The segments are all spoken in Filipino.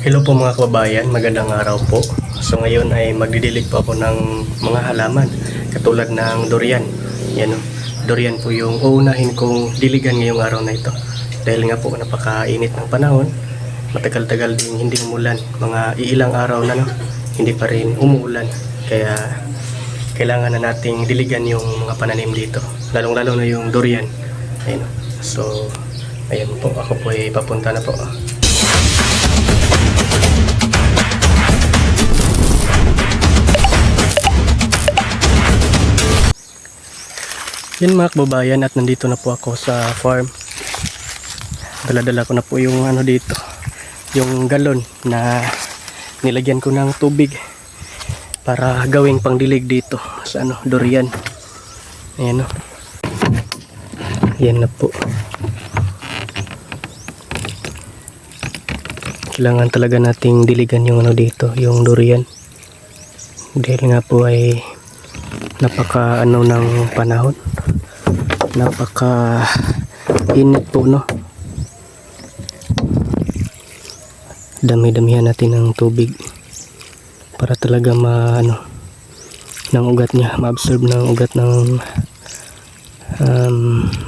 Hello po mga kababayan, magandang araw po. So ngayon ay magdidilig po ako ng mga halaman katulad ng durian. Yan o, durian po yung uunahin kong diligan ngayong araw na ito. Dahil nga po napakainit ng panahon, matagal-tagal din hindi umulan. Mga iilang araw na no, hindi pa rin umuulan. Kaya kailangan na nating diligan yung mga pananim dito. Lalong-lalo na yung durian. Ayun o. So, ayan po, ako po ay papunta na po. Yan mga kababayan, at nandito na po ako sa farm. Dala-dala ko na po yung ano dito, yung galon na nilagyan ko ng tubig para gawing pangdilig dito sa ano, durian. Ayan o. Yan na po. Kailangan talaga nating diligan yung ano dito, yung durian. Dahil nga po ay napaka ano ng panahon, napaka init po no. Dami-damihan natin ng tubig para talaga ano ng ugat niya, ma-absorb ng ugat ng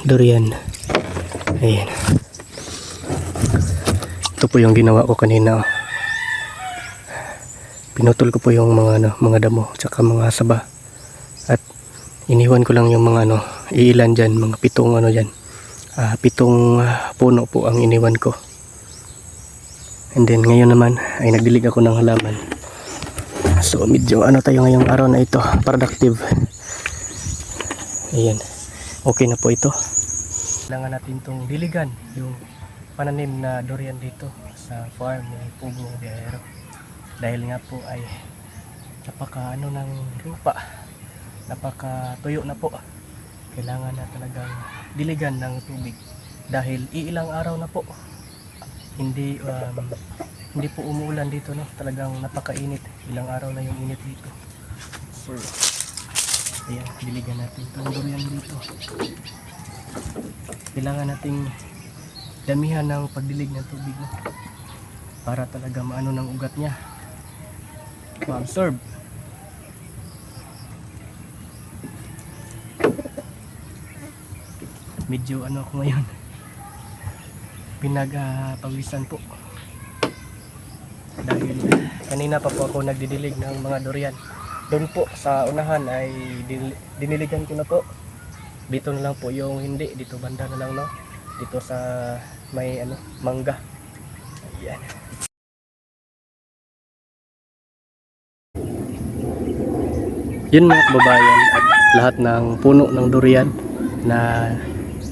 durian. Ayan, ito po yung ginawa ko kanina. Pinutol ko po yung mga ano, mga damo tsaka mga saba. At iniwan ko lang yung mga ano, iilan dyan, mga pitong ano dyan. Pitong puno po ang iniwan ko. And then ngayon naman ay nagdilig ako ng halaman. So medyo ano tayo ngayong araw na ito, productive. Ayan, okay na po ito. Kailangan natin itong diligan, yung pananim na durian dito sa farm ni Pugong Biyahero. Dahil nga po ay napaka ano ng lupa, napaka tuyo na po. Kailangan na talagang diligan ng tubig dahil iilang araw na po hindi po umuulan dito no. Talagang napakainit, ilang araw na yung init dito. So ayan, diligan natin itong durian dito. Kailangan nating damihan ng pagdilig ng tubig no, para talaga maano ng ugat niya, ma-absorb. Medyo ano ako ngayon, pinagpawisan po dahil kanina pa po ako nagdidilig ng mga durian. Doon po sa unahan ay diniligan ko na po. Dito na lang po yung hindi, dito banda na lang no, dito sa may ano, mangga. Ayan. Yun mga kababayan, at lahat ng puno ng durian na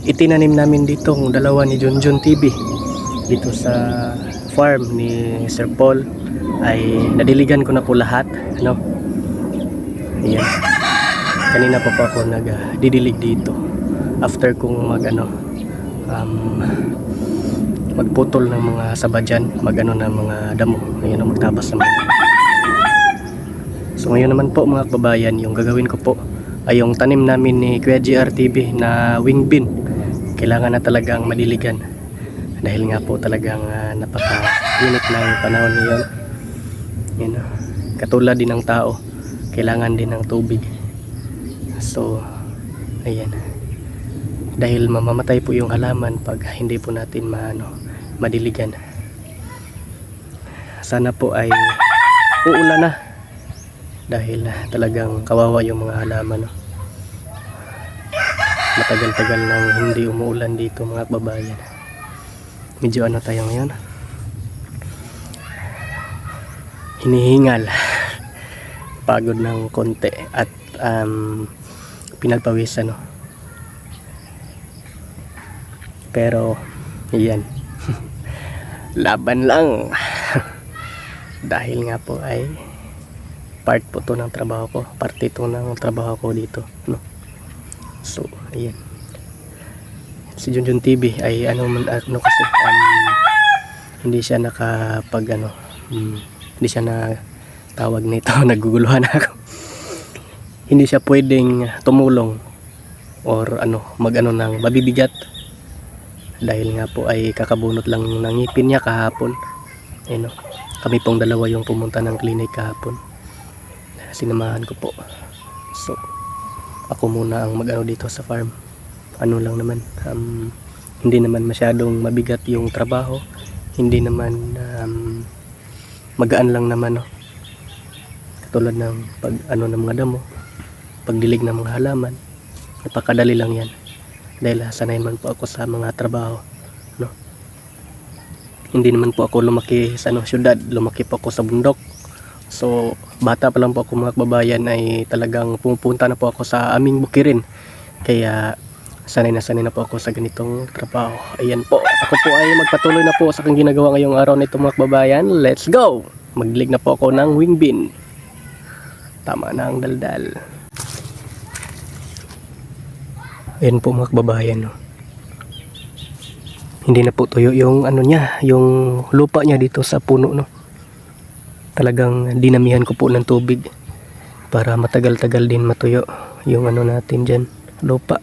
itinanim namin dito, ang dalawa ni Junjun TV dito sa farm ni Sir Paul, ay nadiligan ko na po lahat ano. Ayan, kanina pa po ako nagdidilig dito after kong magputol ng mga saba dyan, magano ng mga damo. Ayan, magtabas naman. So ngayon naman po mga kababayan, yung gagawin ko po ay yung tanim namin ni Kuya GR TV na wing bean. Kailangan na talagang madiligan dahil nga po talagang napaka-init ng panahon ngayon. Yan, katulad din ng tao, kailangan din ng tubig. So ayan, dahil mamamatay po yung halaman pag hindi po natin madiligan. Sana po ay uulan na dahil talagang kawawa yung mga halaman no. Matagal-tagal nang hindi umuulan dito mga kababayan. Medyo ano tayo ngayon, hinihingal, pagod ng konti at pinagpawisan no. Pero yan laban lang dahil nga po ay part po to ng trabaho ko, parte to ng trabaho ko dito no. So ayan, si Junjun TV ay ano kasi hindi siya nakapag hindi siya na tawag nito naguguluhan ako. Hindi siya pwedeng tumulong or mag-ano ng mabibigat dahil nga po ay kakabunot lang ng ngipin niya kahapon. Kami pong dalawa yung pumunta ng clinic kahapon. Sinamahan ko po. So, ako muna ang mag-ano dito sa farm. Ano lang naman, hindi naman masyadong mabigat yung trabaho. Hindi naman magaan lang naman, no? Katulad ng pag ano ng mga damo, pagdilig ng mga halaman. Napakadali lang yan. Dahil sanay man po ako sa mga trabaho, no? Hindi naman po ako lumaki sa syudad, lumaki po ako sa bundok. So bata pa lang po ako mga kababayan ay talagang pumupunta na po ako sa aming bukirin. Kaya sanay na po ako sa ganitong trabaho. Ayan po, ako po ay magpatuloy na po sa aking ginagawa ngayong araw nito mga kababayan. Let's go! Magdilig na po ako ng wing bean. Tama na ang daldal. Ayan po mga kababayan, no? Hindi na po tuyo yung ano niya, yung lupa niya dito sa puno, no? Talagang dinamihan ko po ng tubig para matagal-tagal din matuyo yung ano natin dyan, lupa.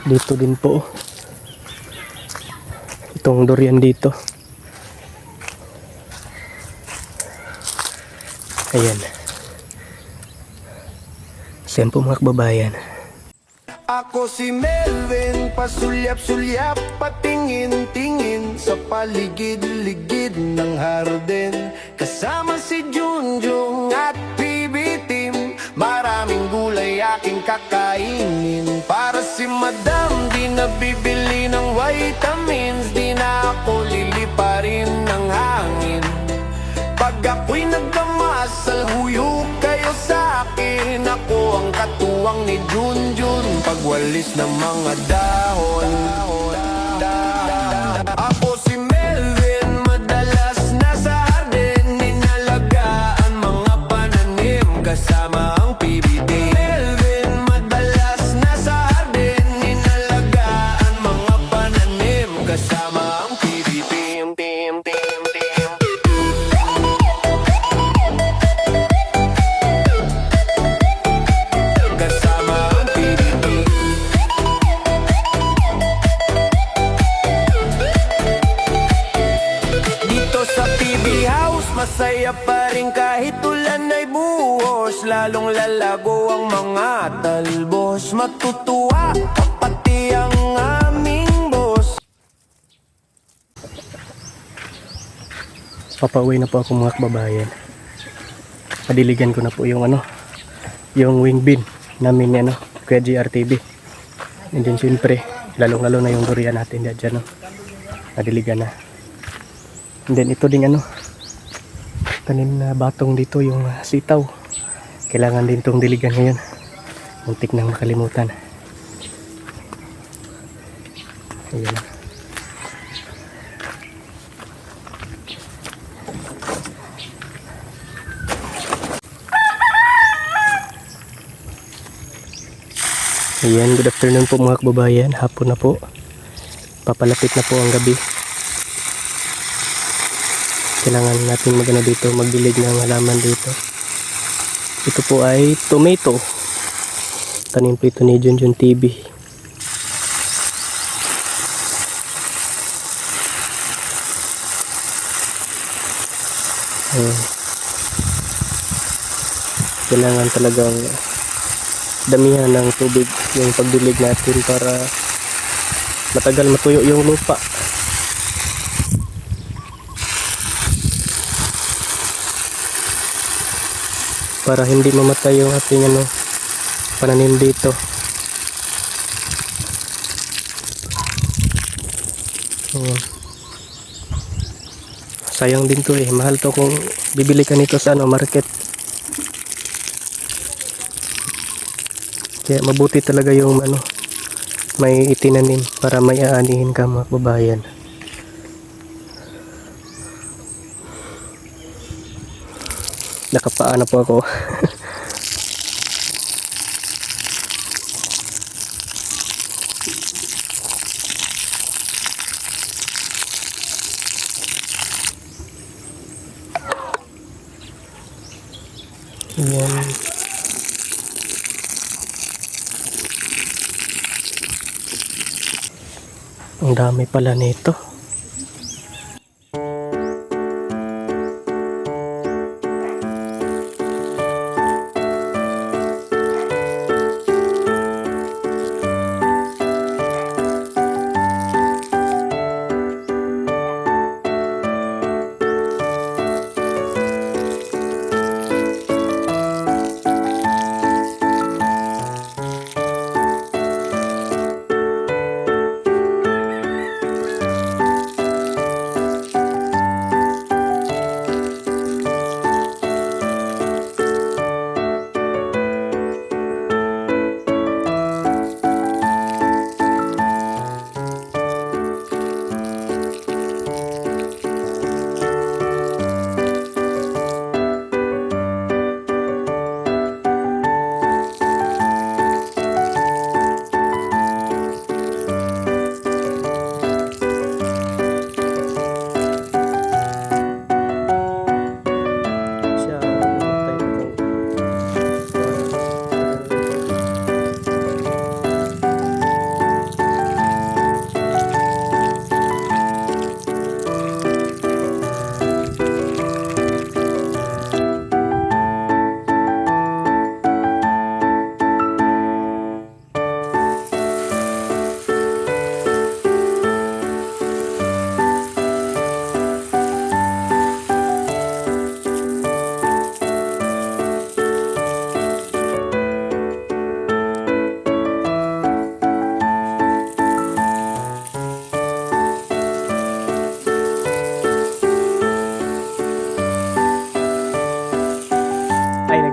Dito din po itong durian dito. Ayan. Ayan po mga kababayan. Ako si Melvin, pasulyap-sulyap, patingin-tingin sa paligid-ligid ng hardin. Kasama si Junjung at PB Team, maraming gulay aking kakainin. Para si Madam, di nabibili ng vitamins, di na ako liliparin ng hangin. Pag ako'y nagkamasal, huyok kayo sa akin. Ako ang katuwang ni Junjun, pagwalis ng mga dahon. Ako si Melvin, madalas nasa hardin, inalagaan mga pananim kasama ang PBD. Melvin, madalas nasa hardin, inalagaan mga pananim kasama ang PBD. Masaya pa rin kahit ulan ay buhos, lalong lalago ang mga talbos. Matutuwa pati ang aming boss. Papauwi na po ako mga kababayan. Padiligan ko na po yung ano, yung wing bean namin ano, Kuya GRTV. And then syempre, lalong-lalo na yung durian natin dyan, no? Padiligan na. And then ito ding ano, tanim na batong dito yung sitaw. Kailangan din itong diligan ngayon. Muntik nang makalimutan. Ayan. Ayan, good afternoon po mga kababayan. Hapon na po. Papalapit na po ang gabi. Kailangan natin magano dito, magdilig ng halaman dito. Ito po ay tomato. Tanim po ito ni Junjun TV. Kailangan talagang damihan ng tubig yung pagdilig natin para matagal matuyo yung lupa. Para hindi mamatay yung ating ano, pananim dito. Sayang din to mahal to kung bibili ka nito sa ano, market. Kaya mabuti talaga yung ano, may itinanim para may aanihin ka mga kababayan. Nakapaa na po ako. Yan. Ang dami pala nito.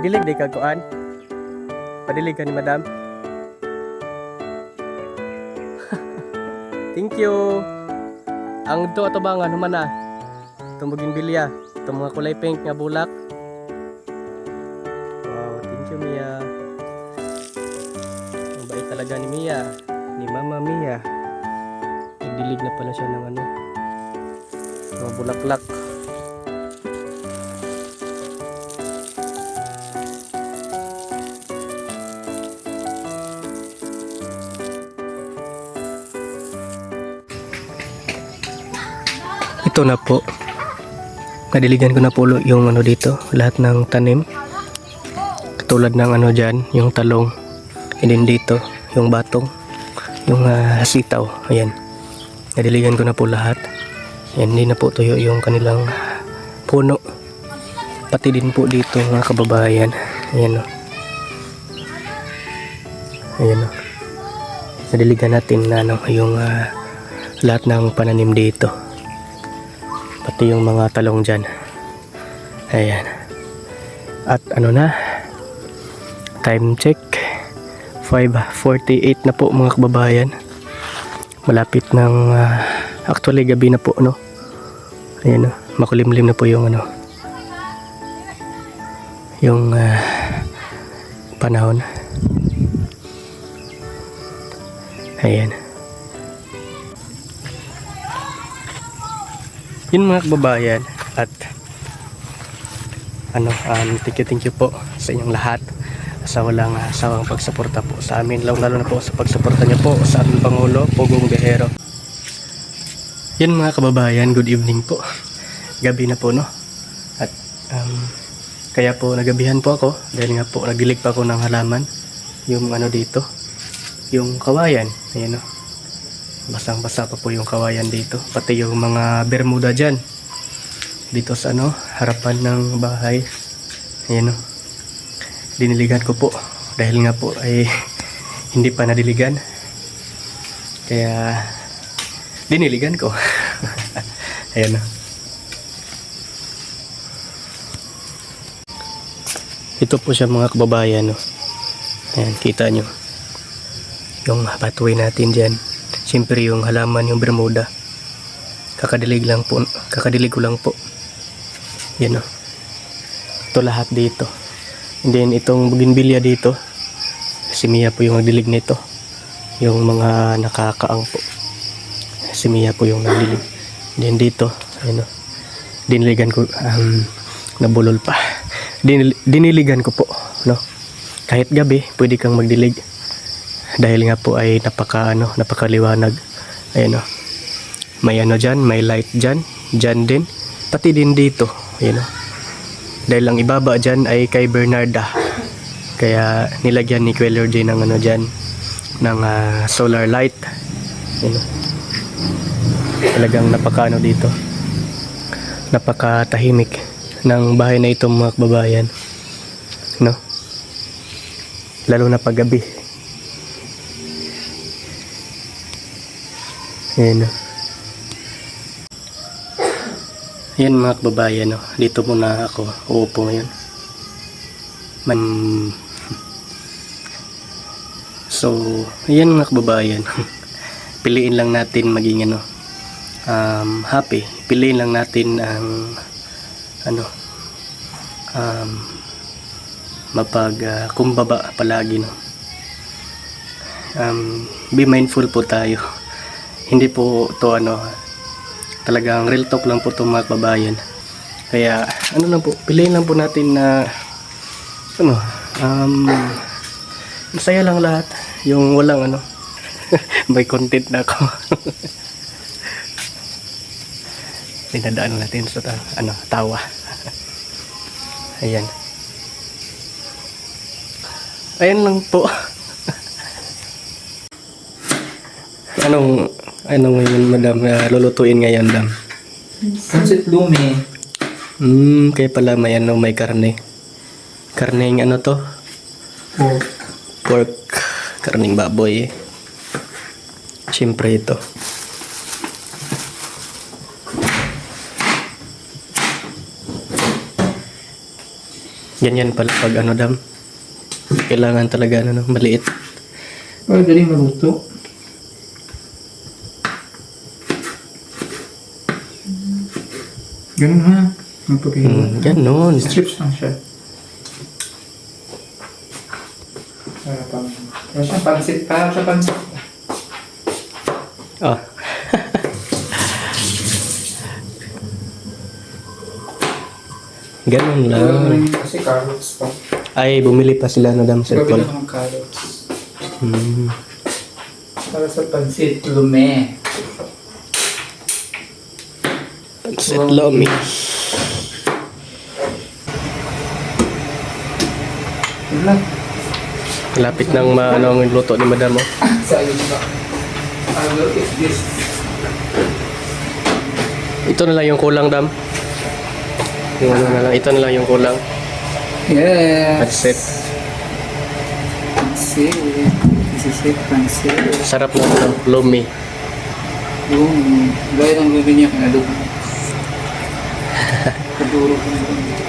Magdilig di ka kuan. Padilig ka ni madam. Thank you. Ang to ato ba nga naman na? Tumuging bilya. Itong mga kulay pink nga bulak. Wow, thank you Mia. Ang bait talaga ni Mia. Ni Mama Mia. Nagdilig na pala siya ng ano. Mga bulaklak. Ito na po. Nadiligan ko na po yung ano dito, lahat ng tanim. Katulad ng ano dyan, yung talong. And then dito, yung batong, yung sitaw. Ayan. Nadiligan ko na po lahat. Ayan, hindi na po tuyo yung kanilang puno. Pati din po dito mga kababayan. Ayan o. Ayan o. Nadiligan natin na ano, yung lahat ng pananim dito. Pati yung mga talong dyan. Ayan. At ano na, time check, 5:48 na po mga kababayan. Malapit ng actually gabi na po, no. Ayan, no? Makulimlim na po yung ano, yung panahon. Ayan. Yun mga kababayan, at ano, thank you po sa inyong lahat sa walang sawang pagsuporta po sa amin, lalo na po sa pagsuporta niyo po sa aming Pangulo, Pugong Biyahero. Yun mga kababayan, good evening po. Gabi na po, no? At kaya po nagabihan po ako dahil nga po nagilig pa ako ng halaman, yung ano dito, yung kawayan. Ayan, no? Basang-basa pa po yung kawayan dito. Pati yung mga bermuda dyan. Dito sa ano, harapan ng bahay. Ayan o. Diniligan ko po. Dahil nga po ay hindi pa nadiligan. Kaya diniligan ko. Ayan o. Ito po siya mga kababayan. No? Ayan, kita nyo. Yung pathway natin dyan. Siyempre yung halaman, yung bermuda. Kakadilig ko lang po. Yan o. Ito lahat dito. And then itong bougainvillea dito. Si Mia po yung nagdilig nito. Yung mga nakakaang po. Si Mia po yung nagdilig. And then dito, ayun o. Diniligan ko, nabulol pa. Diniligan ko po, no? Kahit gabi, pwede kang magdilig. Dahil nga po ay napakaliwanag. Ayan o. May ano dyan, may light dyan. Dyan din. Pati din dito. Ayan o. Dahil ang ibaba dyan ay kay Bernarda. Kaya nilagyan ni Queller J ng ano dyan, ng solar light. Ayan o. Talagang napakaano dito. Napakatahimik ng bahay na ito mga kababayan. No? Lalo na pag gabi. Ayan o. Ayan mga kababayan o. Dito muna ako uupo ngayon. So, ayan mga kababayan. Piliin lang natin maging ano, happy. Piliin lang natin ang kumbaba palagi, no. Be mindful po tayo. Hindi po to talagang real talk lang po to mga kababayan. Kaya lang po, piliin lang po natin na masaya lang lahat, yung walang may content na ako. Dinadaan natin sa tawa. Ayan lang po. Anong ngayon, madam, lulutuin ngayon, dam? Pancit lumi. Kaya pala may may karne. Karneng to? Pork. Karneng baboy. Siyempre ito. Ganyan pala pag ano dam. Kailangan talaga ano, maliit. Oh, galing maluto. Ganun ha. Magpapihila. Ganon. Strips lang siya. Para siya pansit. Para siya pansit. Oh. Ganon Wala lang. naman yun kasi carrots pa. Ay, bumili pa sila na dam sa Gawin Paul. ng carrots. Hmm. Para sa pansit, lume. Pansit lomi. Yun lang. Lapit nang maano ang luto ni madam oh. Sayang ba? I will eat this. Ito na lang yung kulang dam. Yung ano na lang, ito na lang yung kulang. Yes. Pansit. Pansit. This is it, pansit. Sarap na ito, lomi. Yung gaya ng gawin niya kinalubo. Kaduro ko na rin.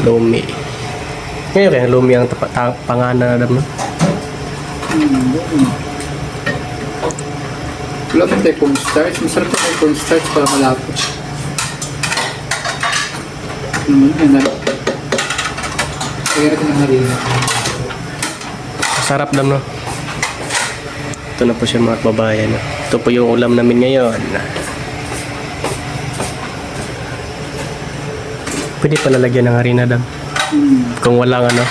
Lomi. Ngayon kaya lomi ang pangana na dam. Wala man tayo cornstarch. Masarap tayo cornstarch para malapot. Naman yun na. Kaya natin ang harina. Sarap dam no. Ito na po siya mga kababayan. Ito po yung ulam namin ngayon. Pwede pa lalagyan ng harina dam. Kung walang ano,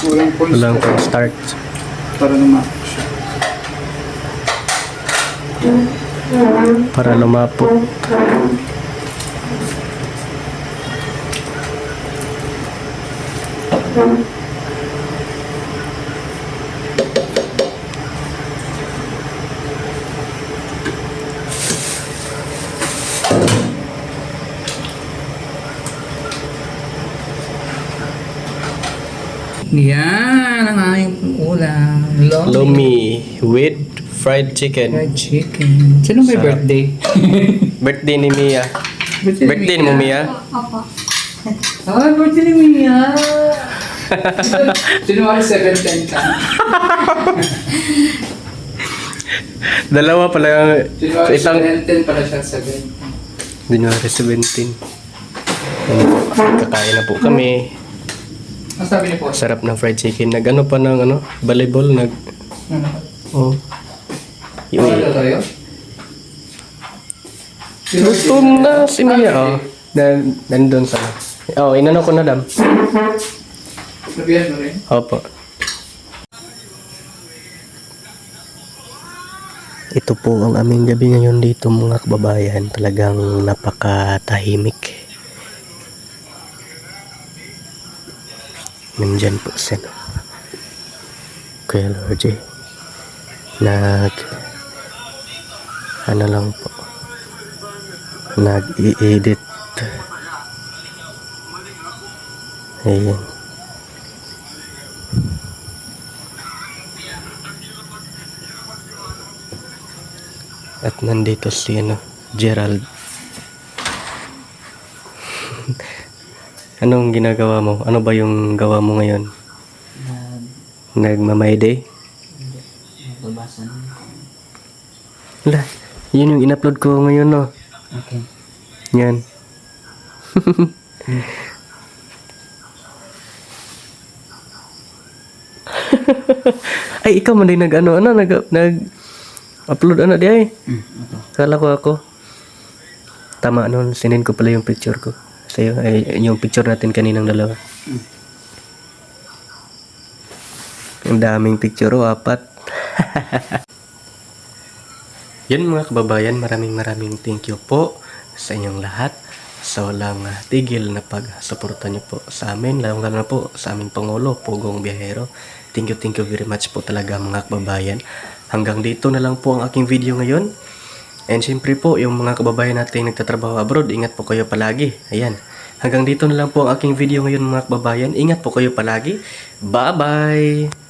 walang Walang cornstarch. cornstarch. Para lumapot siya. Para lumapo. Yan ang aming ulam. Lomi with fried chicken. Fried chicken. Sino may Sarap. birthday? Birthday ni Mia. Birthday ni mo Mia. Ah, birthday ni Mia! January 7 ka. Dalawa pala yung January isang 7 pala siya 7. January 17. Kakain na po kami. Ang sabi niyo po? Sarap ng fried chicken. Nag-ano pa ng ano, volleyball. Oh. Wala tayo? Gutom na si Mia. Oh. Nandun sa... Oh, inano ko na dam. Nabihan mo rin? Opo. Ito po ang aming gabi ngayon dito mga kababayan. Talagang napakatahimik. Nandyan po siya. Kuya Lordy. Ano lang po. Nag-i-edit. Ayan. At nandito si Gerald. Anong ginagawa mo? Ano ba yung gawa mo ngayon? Nagmamayday? Babasa na. Wala. Yun yung in-upload ko ngayon, no? Okay. Yan. Ay, ikaw man din nag-upload di ay. Kala ko ako. Tama nun, sinin ko pala yung picture ko. Sa'yo, ay, yung picture natin kaninang dalawa. Ang daming picture, 4. Yan mga kababayan, maraming thank you po sa inyong lahat sa walang tigil na pag-suporta niyo po sa amin, lalo na po sa aming Pangulo, Pugong Biyahero. Thank you very much po talaga mga kababayan. Hanggang dito na lang po ang aking video ngayon. And syempre po, yung mga kababayan natin nagtatrabaho abroad, ingat po kayo palagi. Ayan. Hanggang dito na lang po ang aking video ngayon mga kababayan. Ingat po kayo palagi. Bye-bye!